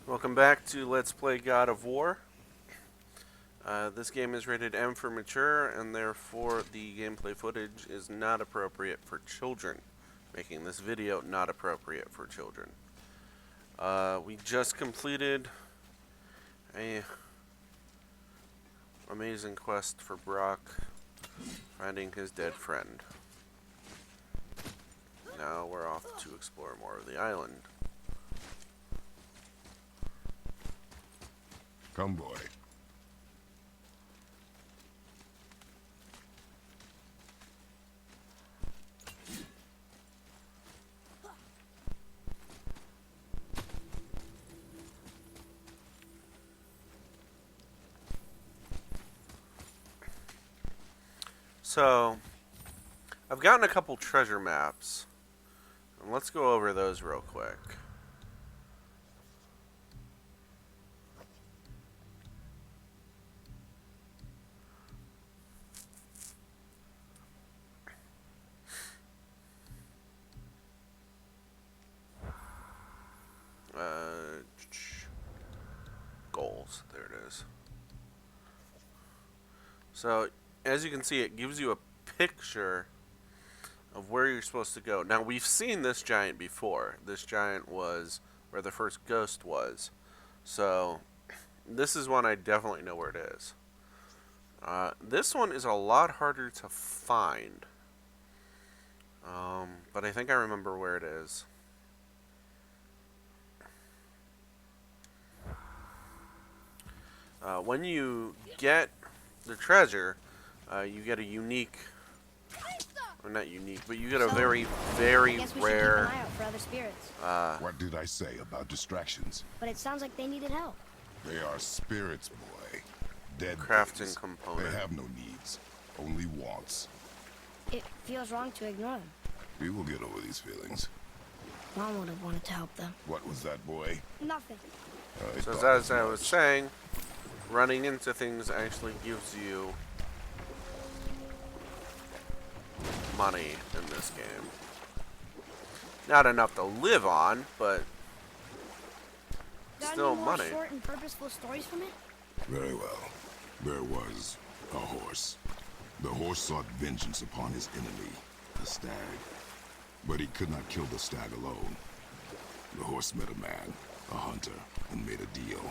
Welcome back to Let's Play God of War. This game is rated M for mature, and therefore the gameplay footage is not appropriate for children, making this video not appropriate for children. We just completed a amazing quest for Brock, finding his dead friend. Now we're off to explore more of the island. Come, boy. So, I've gotten a couple treasure maps, and let's go over those real quick. Goals, there it is. So, as you can see, it gives you a picture of where you're supposed to go. Now, we've seen this giant before. This giant was where the first ghost was. So, this is one I definitely know where it is. This one is a lot harder to find. But I think I remember where it is. When you get the treasure, you get a unique, or not unique, but you get a very, very rare. Keep an eye out for other spirits. What did I say about distractions? But it sounds like they needed help. They are spirits, boy. Dead Crafting things. component. They have no needs, only wants. It feels wrong to ignore them. We will get over these feelings. Mom would have wanted to help them. What was that, boy? Nothing. So as I was saying, running into things actually gives you money in this game. Not enough to live on, but Got still any more money. short and purposeful stories from it? Very well. There was a horse. The horse sought vengeance upon his enemy, the stag. But he could not kill the stag alone. The horse met a man, a hunter, and made a deal.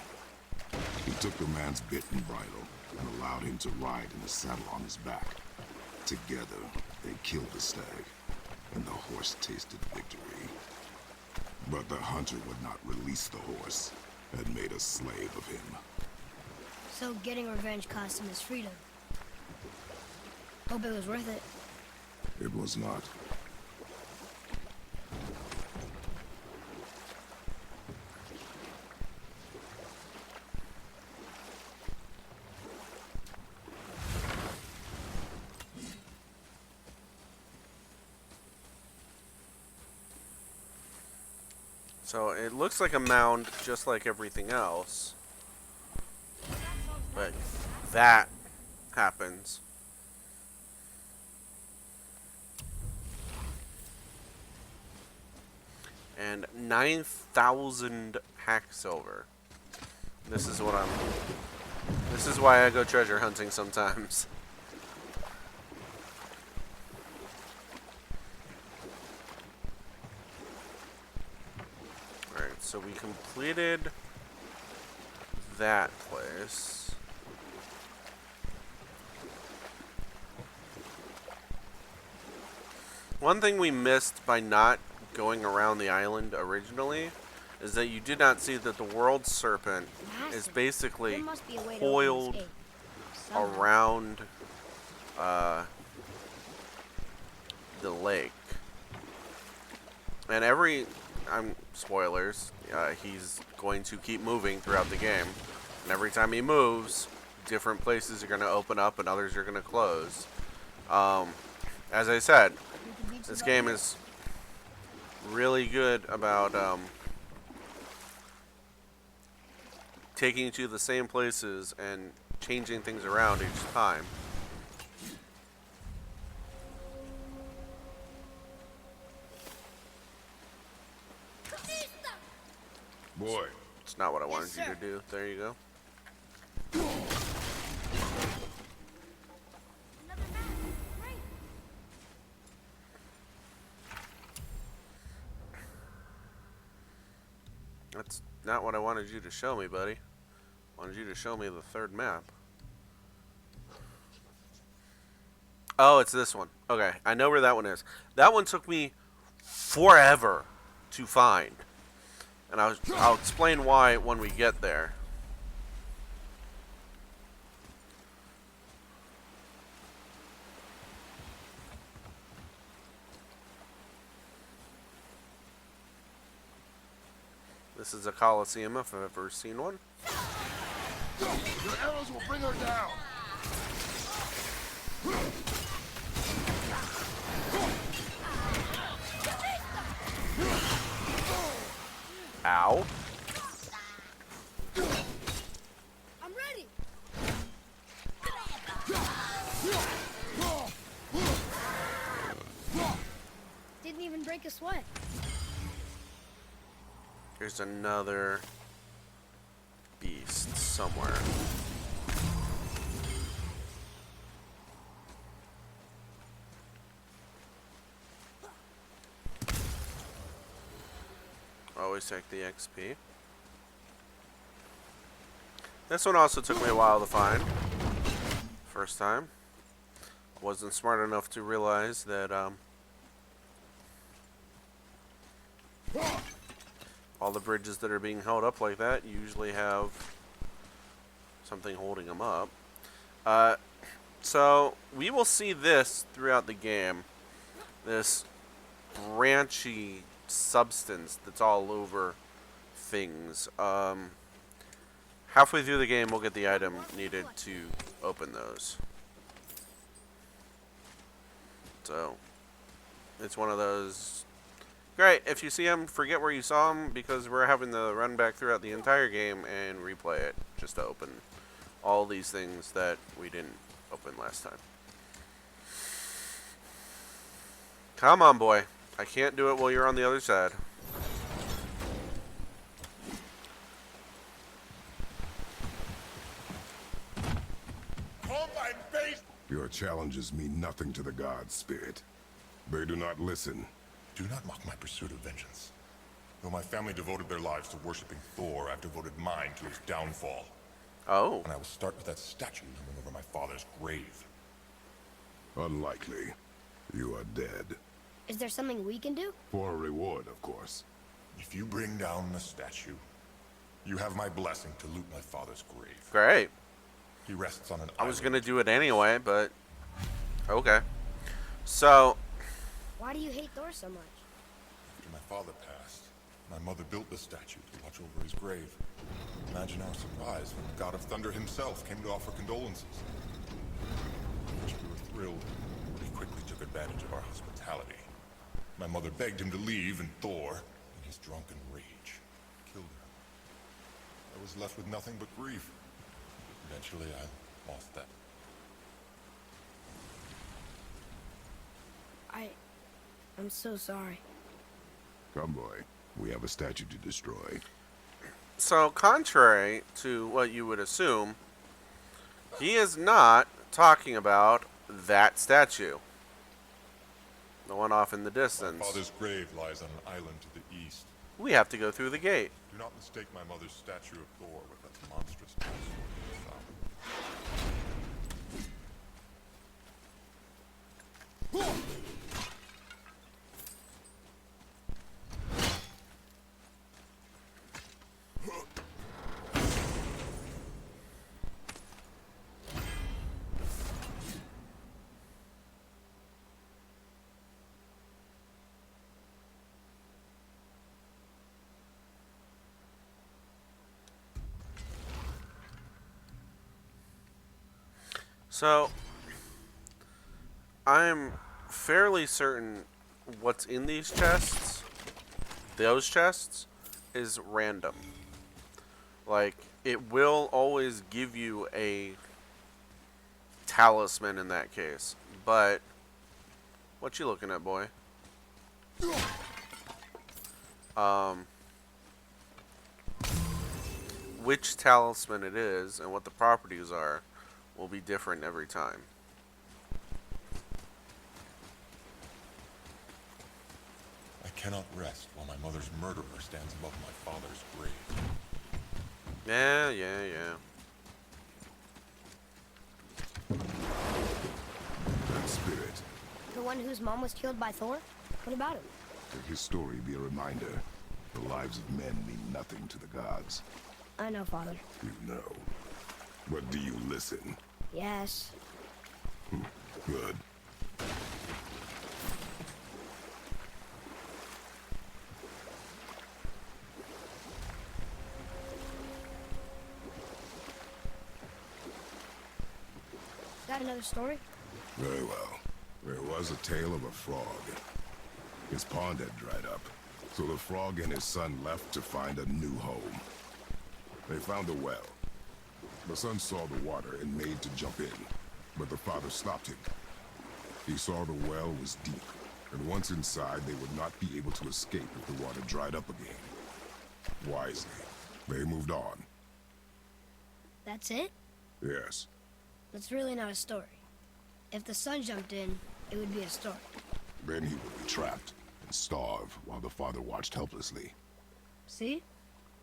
He took the man's bit and bridle and allowed him to ride in a saddle on his back. Together, they killed the stag, and the horse tasted victory. But the hunter would not release the horse and made a slave of him. So getting revenge cost him his freedom. Hope it was worth it. It was not. So it looks like a mound just like everything else. But that happens. And 9,000 hack silver. This is why I go treasure hunting sometimes. Alright, so we completed that place. One thing we missed by not going around the island originally is that you did not see that the world serpent is basically There must be a way to open coiled this gate. Somehow. around the lake. And spoilers, he's going to keep moving throughout the game. And every time he moves, different places are going to open up and others are going to close. As I said, We can beat this somebody game up. is really good about taking you to the same places and changing things around each time. Boy, It's not what I wanted you sir. to do. There you go. Another map. Great. That's not what I wanted you to show me, buddy. I wanted you to show me the third map. Oh, it's this one. Okay, I know where that one is. That one took me forever to find. And I'll explain why when we get there. This is a Coliseum if I've ever seen one. Your arrows will bring her down. Ow. I'm ready. Didn't even break a sweat. Here's another beast somewhere. Always take the XP. This one also took me a while to find. First time. Wasn't smart enough to realize that all the bridges that are being held up like that usually have something holding them up. So we will see this throughout the game. This branchy substance that's all over things. Halfway through the game, we'll get the item needed to open those. So it's one of those. Great, if you see them, forget where you saw them, because we're having to run back throughout the entire game and replay it just to open all these things that we didn't open last time. Come on, boy. I can't do it while you're on the other side. Your challenges mean nothing to the gods, Spirit. They do not listen. Do not mock my pursuit of vengeance. Though my family devoted their lives to worshipping Thor, I've devoted mine to his downfall. Oh. And I will start with that statue looming over my father's grave. Unlikely. You are dead. Is there something we can do? For a reward, of course. If you bring down the statue, you have my blessing to loot my father's grave. Great. He rests on an I was island. going to do it anyway, but okay. So, Why do you hate Thor so much? After my father passed, my mother built the statue to watch over his grave. Imagine our surprise when the god of thunder himself came to offer condolences. First we were thrilled, but he quickly took advantage of our hospitality. My mother begged him to leave, and Thor, in his drunken rage, killed her. I was left with nothing but grief. Eventually, I lost that. I'm so sorry. Come, boy. We have a statue to destroy. so contrary to what you would assume, he is not talking about that statue. The one off in the My distance. father's grave lies on an island to the east. We have to go through the gate. Do not mistake my mother's statue of Thor with that monstrous dinosaur in the south. So, I'm fairly certain what's in these chests, those chests, is random. Like, it will always give you a talisman in that case. But, what you looking at, boy? which talisman it is and what the properties are will be different every time. I cannot rest while my mother's murderer stands above my father's grave. Yeah. That spirit, The one whose mom was killed by Thor? What about him? let his story be a reminder. The lives of men mean nothing to the gods. I know, Father. You know. But do you listen? Yes. Good. Got another story? Very well. There was a tale of a frog. His pond had dried up, so the frog and his son left to find a new home. They found a well. The son saw the water and made to jump in, but the father stopped him. He saw the well was deep, and once inside they would not be able to escape if the water dried up again. Wisely, they moved on. That's it? Yes. That's really not a story. If the son jumped in, it would be a story. Then he would be trapped and starve while the father watched helplessly. See?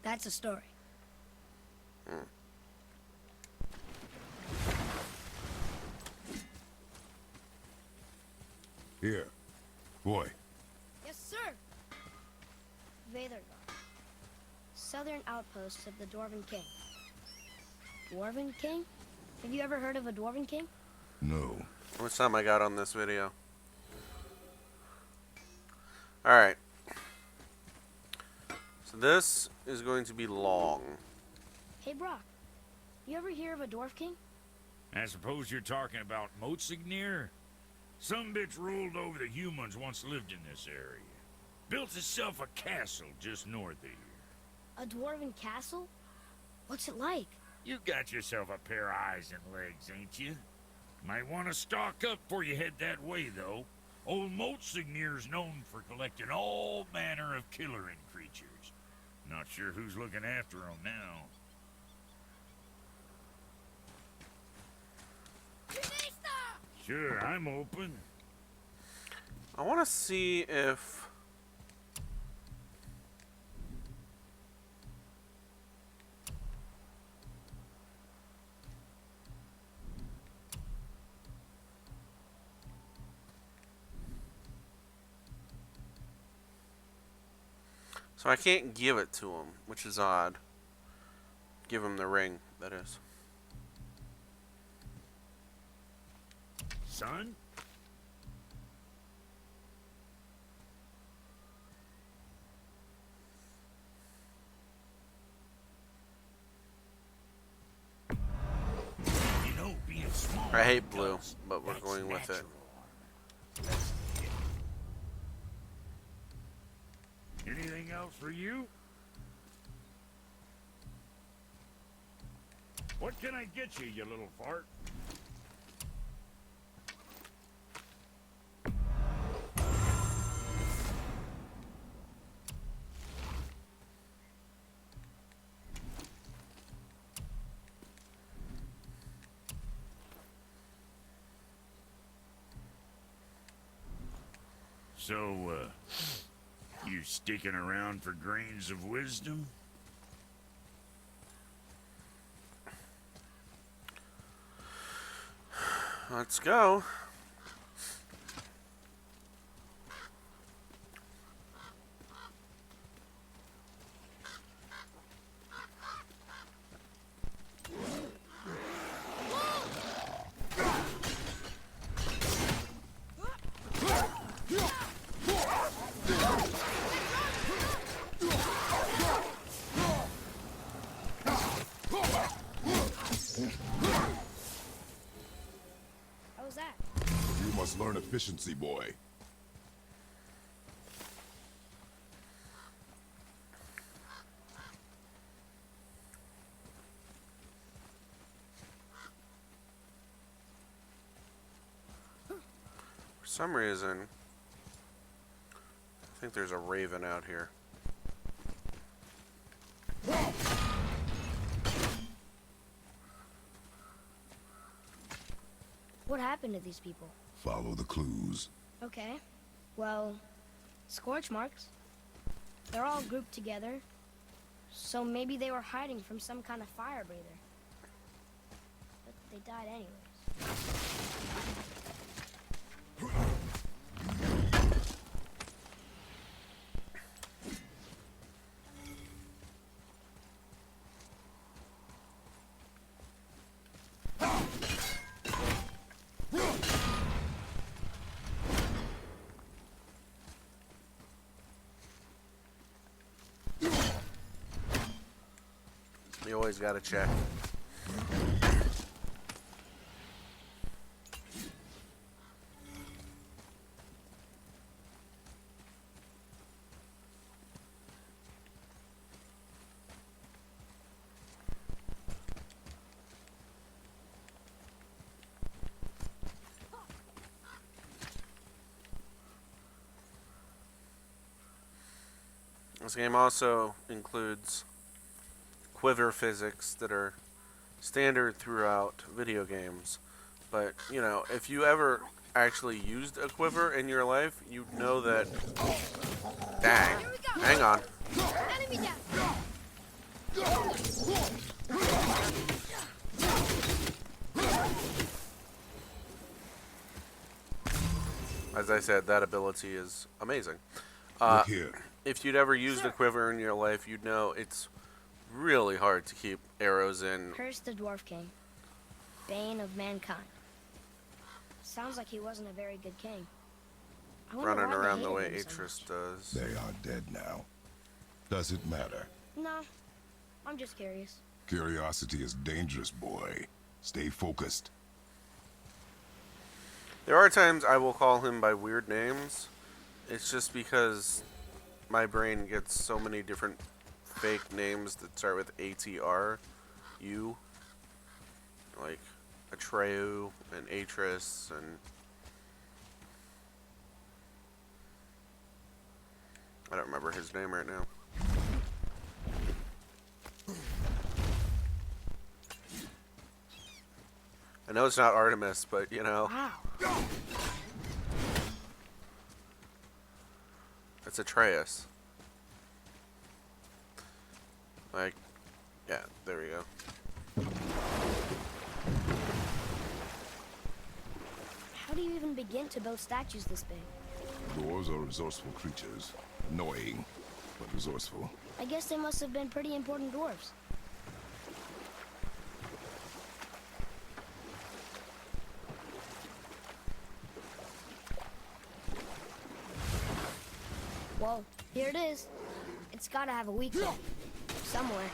That's a story. Here. Boy. Yes, sir! Veðurgard. Southern outposts of the Dwarven King. Dwarven King? Have you ever heard of a Dwarven King? No. How much time I got on this video? Alright. So this is going to be long. Hey, Brock. You ever hear of a Dwarf King? I suppose you're talking about Motsignir? Some bitch ruled over the humans once lived in this area. Built itself a castle just north of here. A Dwarven castle? What's it like? You got yourself a pair of eyes and legs, ain't you? Might want to stock up before you head that way, though. Old Motsignir's known for collecting all manner of killer creatures. Not sure who's looking after 'em now. Sure, I'm open. I want to see if... So I can't give it to him, which is odd. Give him the ring, that is. Son? You know, being small. I hate blue, does, but we're that's going with it. natural. Anything else for you? What can I get you, you little fart? So, you sticking around for grains of wisdom? Let's go. How was that? You must learn efficiency, boy. For some reason, I think there's a raven out here. What happened to these people? Follow the clues. Okay. Well, scorch marks. They're all grouped together. So maybe they were hiding from some kind of fire breather. But they died anyways. You always gotta check. This game also includes quiver physics that are standard throughout video games. But, you know, if you ever actually used a quiver in your life, you know that... Dang. Hang on. Enemy down! As I said, that ability is amazing. Look here. If you'd ever used a quiver in your life, you'd know it's really hard to keep arrows in. Curse the Dwarf King. Bane of mankind. Sounds like he wasn't a very good king. I wonder Running why they around the hated way him so Atreus much. does. They are dead now. Does it matter? No, I'm just curious. Curiosity is dangerous, boy. Stay focused. There are times I will call him by weird names. It's just because my brain gets so many different fake names that start with A-T-R-U. Like Atreyu and Atreus and... I don't remember his name right now. I know it's not Artemis, but you know, Wow. it's Atreus. Like, yeah, there we go. How do you even begin to build statues this big? Dwarves are resourceful creatures. Annoying, but resourceful. I guess they must have been pretty important dwarves. Whoa, here it is. It's gotta have a weak point. Somewhere.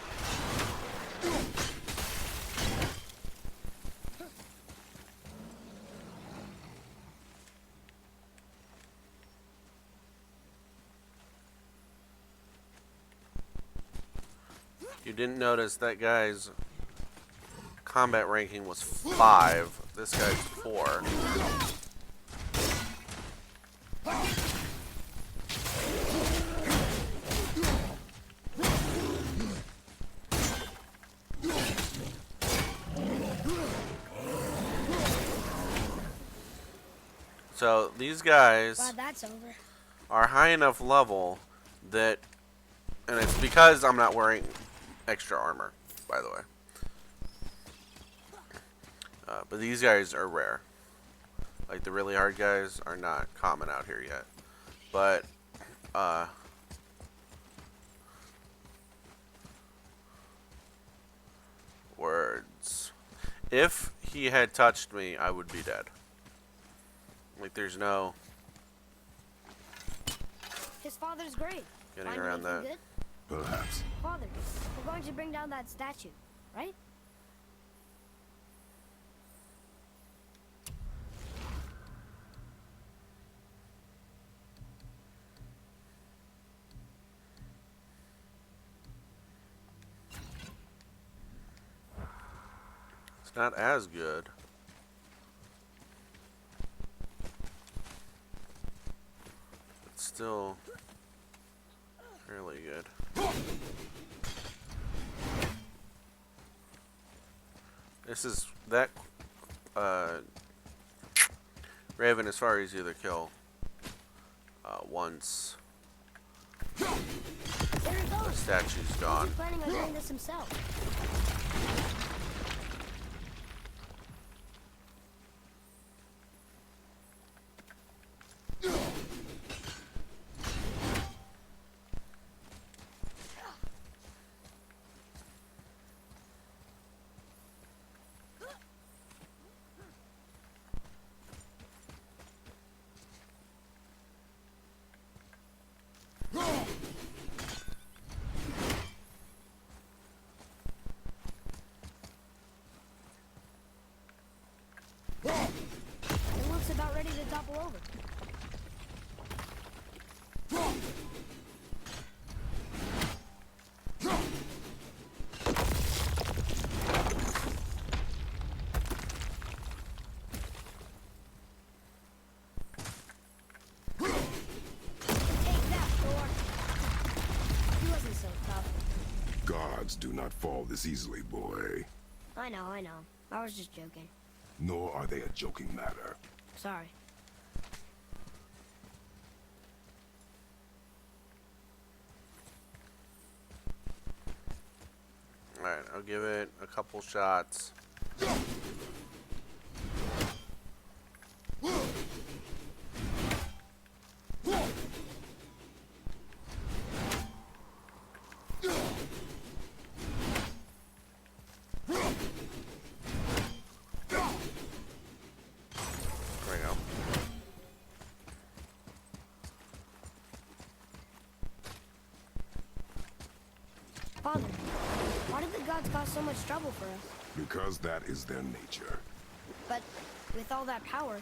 You didn't notice that guy's combat ranking was 5. This guy's 4. So these guys Glad that's over. are high enough level that, and it's because I'm not wearing extra armor, by the way. But these guys are rare. Like the really hard guys are not common out here yet. But words. If he had touched me, I would be dead. Like there's no His father's grave. getting Find around that. anything good? Perhaps. Father, we're going to bring down that statue, right? It's not as good. It's still fairly good. This is that Raven is far easier to kill once There it the goes. statue's He's gone. planning on doing this himself. It looks about ready to topple over. Take that, Thor. He wasn't so tough. Gods do not fall this easily, boy. I know, I know. I was just joking. Nor are they a joking matter. Sorry. Alright, I'll give it a couple shots. There we go. Father, why did the gods cause so much trouble for us? Because that is their nature. But with all that power,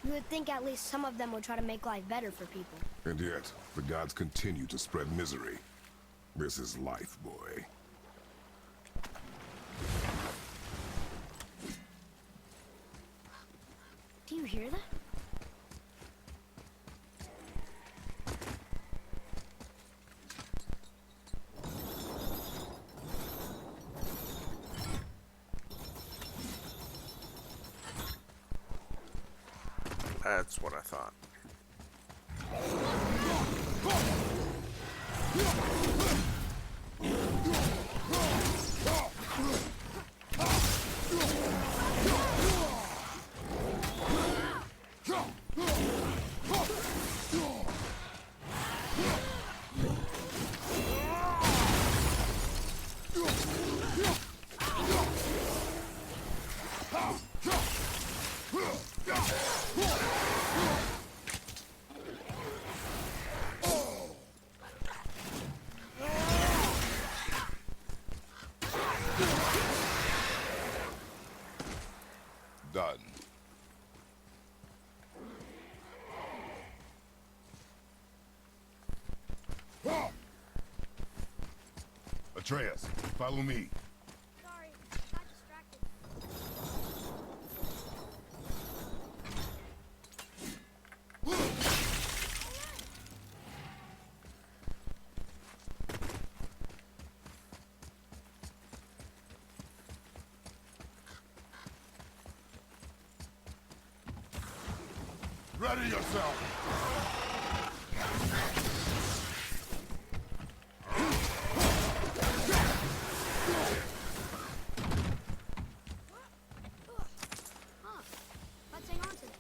you would think at least some of them would try to make life better for people. And yet, the gods continue to spread misery. This is life, boy. Do you hear that? That's what I thought. Done. Atreus, follow me. Sorry, I got distracted. Ready yourself! Huh. Let's hang on to it.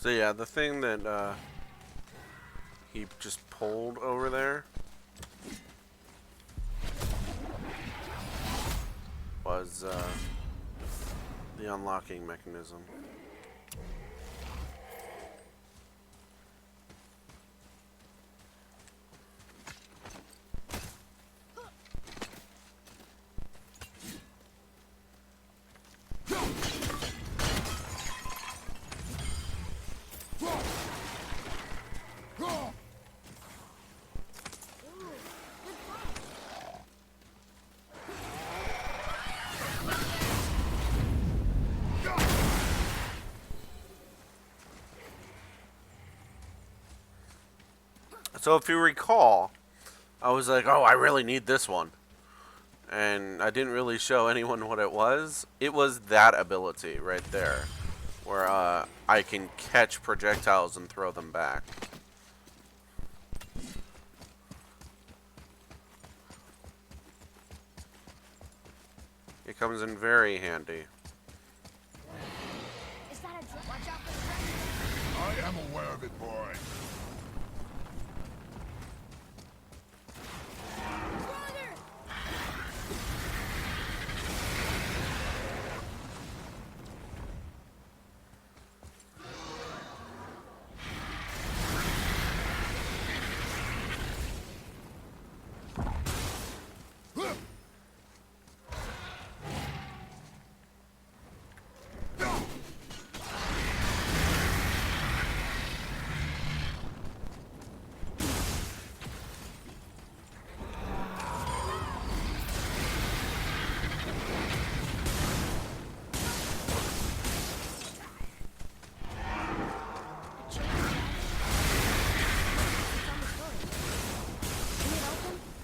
So yeah, the thing that he just pulled over there was the unlocking mechanism. So if you recall, I was like, oh, I really need this one. And I didn't really show anyone what it was. It was that ability right there, where I can catch projectiles and throw them back. It comes in very handy. Is that a watch out for the dragon? I am aware of it, boy.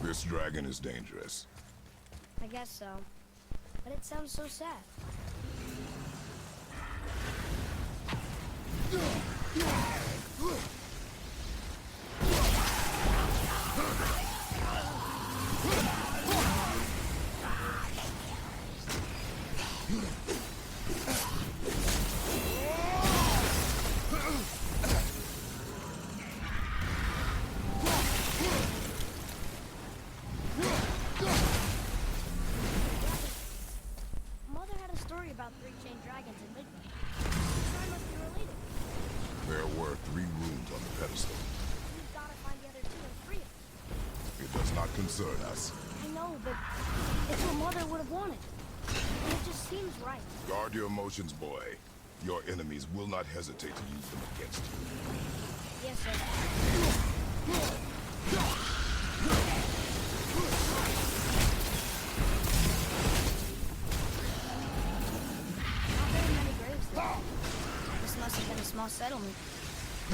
This dragon is dangerous. I guess so. But it sounds so sad. Mother had a story about three-chained dragons in Midway. I'm sure I must be related. There were 3 rooms on the pedestal. We've got to find the other 2 and free them. It does not concern us. I know, but it's what Mother would have wanted. And it just seems right. Guard your emotions, boy. Your enemies will not hesitate to use them against you. Yes, sir. Not very many graves there. This must have been a small settlement. I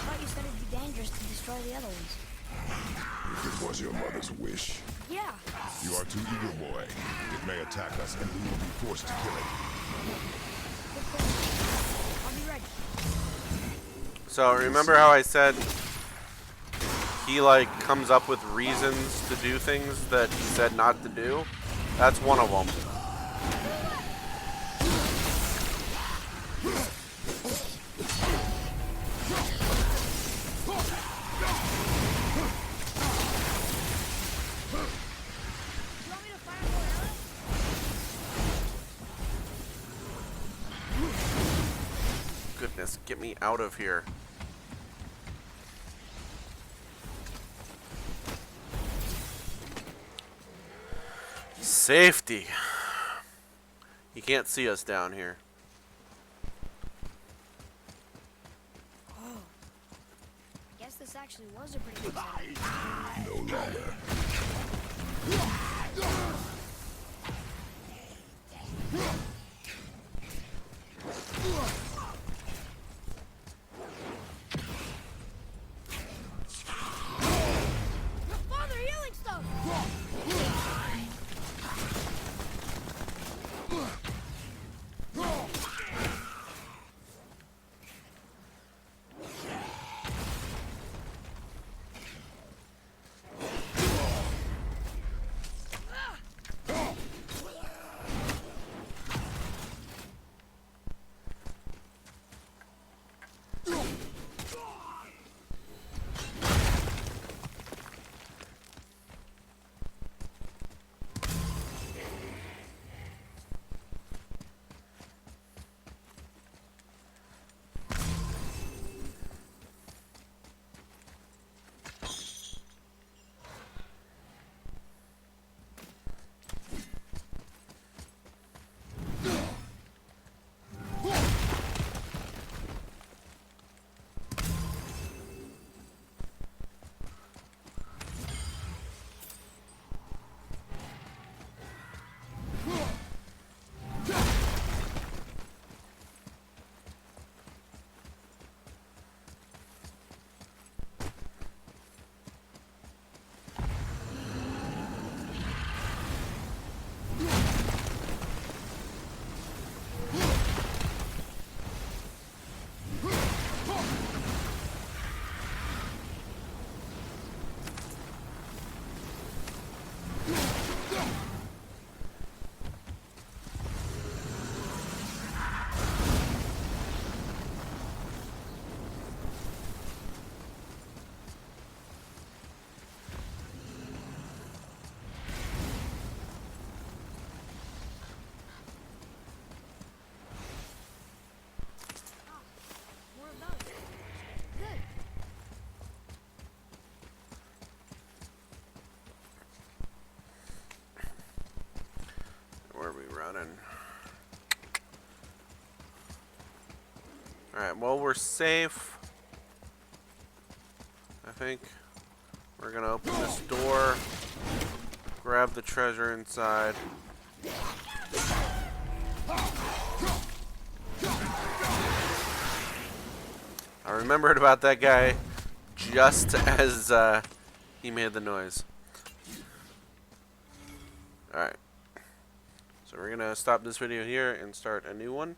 thought you said it'd be dangerous to destroy the other ones. If it was your mother's wish. Yeah. You are too eager, boy. It may attack us, and we will be forced to kill it. Good thing. I'll be ready. So remember how I said he like comes up with reasons to do things that he said not to do? That's one of them. You want me to fire more arrows? Goodness, get me out of here. Safety. He can't see us down here. I guess this actually was a pretty good setup. No longer. Father, healing stuff! on. Alright, well, we're safe. I think we're gonna open this door, grab the treasure inside. I remembered about that guy just as he made the noise. Alright. So we're gonna stop this video here and start a new one.